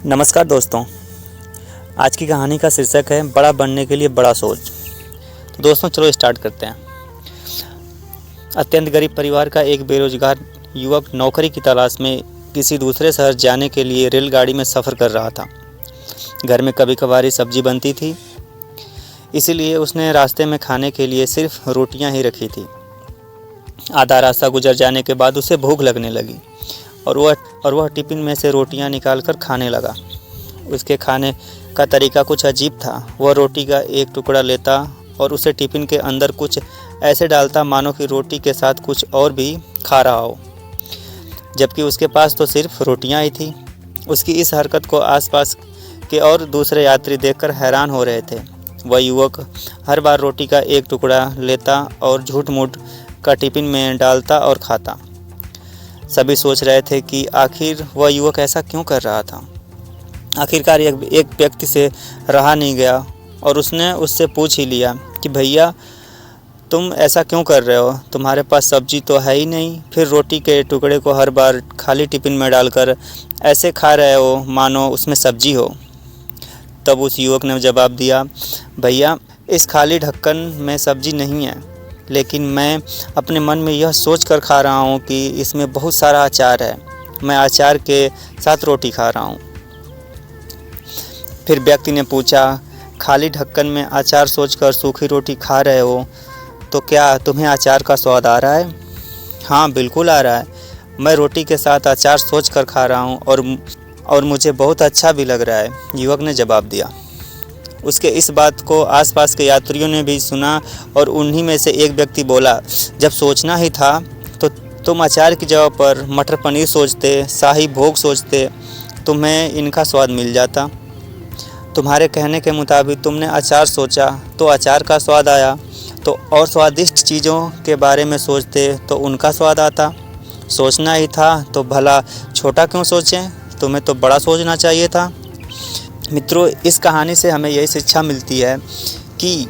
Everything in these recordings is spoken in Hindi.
नमस्कार दोस्तों। आज की कहानी का शीर्षक है बड़ा बनने के लिए बड़ा सोच। तो दोस्तों चलो स्टार्ट करते हैं। अत्यंत गरीब परिवार का एक बेरोजगार युवक नौकरी की तलाश में किसी दूसरे शहर जाने के लिए रेलगाड़ी में सफ़र कर रहा था। घर में कभी कभार सब्जी बनती थी, इसीलिए उसने रास्ते में खाने के लिए सिर्फ रोटियां ही रखी थी। आधा रास्ता गुजर जाने के बाद उसे भूख लगने लगी और वह टिफ़िन में से रोटियां निकालकर खाने लगा। उसके खाने का तरीका कुछ अजीब था। वह रोटी का एक टुकड़ा लेता और उसे टिफ़िन के अंदर कुछ ऐसे डालता मानो कि रोटी के साथ कुछ और भी खा रहा हो, जबकि उसके पास तो सिर्फ रोटियां ही थी। उसकी इस हरकत को आसपास के और दूसरे यात्री देखकर हैरान हो रहे थे। वह युवक हर बार रोटी का एक टुकड़ा लेता और झूठ-मूठ का टिफ़िन में डालता और खाता। सभी सोच रहे थे कि आखिर वह युवक ऐसा क्यों कर रहा था। आखिरकार एक व्यक्ति से रहा नहीं गया और उसने उससे पूछ ही लिया कि भैया, तुम ऐसा क्यों कर रहे हो? तुम्हारे पास सब्जी तो है ही नहीं, फिर रोटी के टुकड़े को हर बार खाली टिफ़िन में डालकर ऐसे खा रहे हो मानो उसमें सब्जी हो। तब उस युवक ने जवाब दिया, भैया, इस खाली ढक्कन में सब्जी नहीं है, लेकिन मैं अपने मन में यह सोच कर खा रहा हूँ कि इसमें बहुत सारा अचार है। मैं अचार के साथ रोटी खा रहा हूँ। फिर व्यक्ति ने पूछा, खाली ढक्कन में अचार सोचकर सूखी रोटी खा रहे हो, तो क्या तुम्हें अचार का स्वाद आ रहा है? हाँ, बिल्कुल आ रहा है। मैं रोटी के साथ अचार सोच कर खा रहा हूँ और मुझे बहुत अच्छा भी लग रहा है, युवक ने जवाब दिया। उसके इस बात को आसपास के यात्रियों ने भी सुना और उन्हीं में से एक व्यक्ति बोला, जब सोचना ही था तो तुम अचार की जगह पर मटर पनीर सोचते, शाही भोग सोचते, तुम्हें इनका स्वाद मिल जाता। तुम्हारे कहने के मुताबिक तुमने अचार सोचा तो अचार का स्वाद आया, तो और स्वादिष्ट चीज़ों के बारे में सोचते तो उनका स्वाद आता। सोचना ही था तो भला छोटा क्यों सोचें? तुम्हें तो बड़ा सोचना चाहिए था। मित्रों, इस कहानी से हमें यही शिक्षा मिलती है कि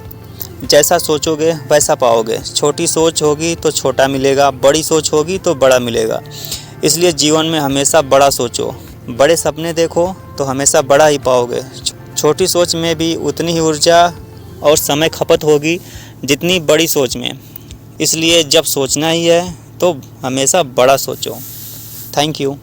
जैसा सोचोगे वैसा पाओगे। छोटी सोच होगी तो छोटा मिलेगा, बड़ी सोच होगी तो बड़ा मिलेगा। इसलिए जीवन में हमेशा बड़ा सोचो, बड़े सपने देखो तो हमेशा बड़ा ही पाओगे। छोटी सोच में भी उतनी ही ऊर्जा और समय खपत होगी जितनी बड़ी सोच में। इसलिए जब सोचना ही है तो हमेशा बड़ा सोचो। Thank you.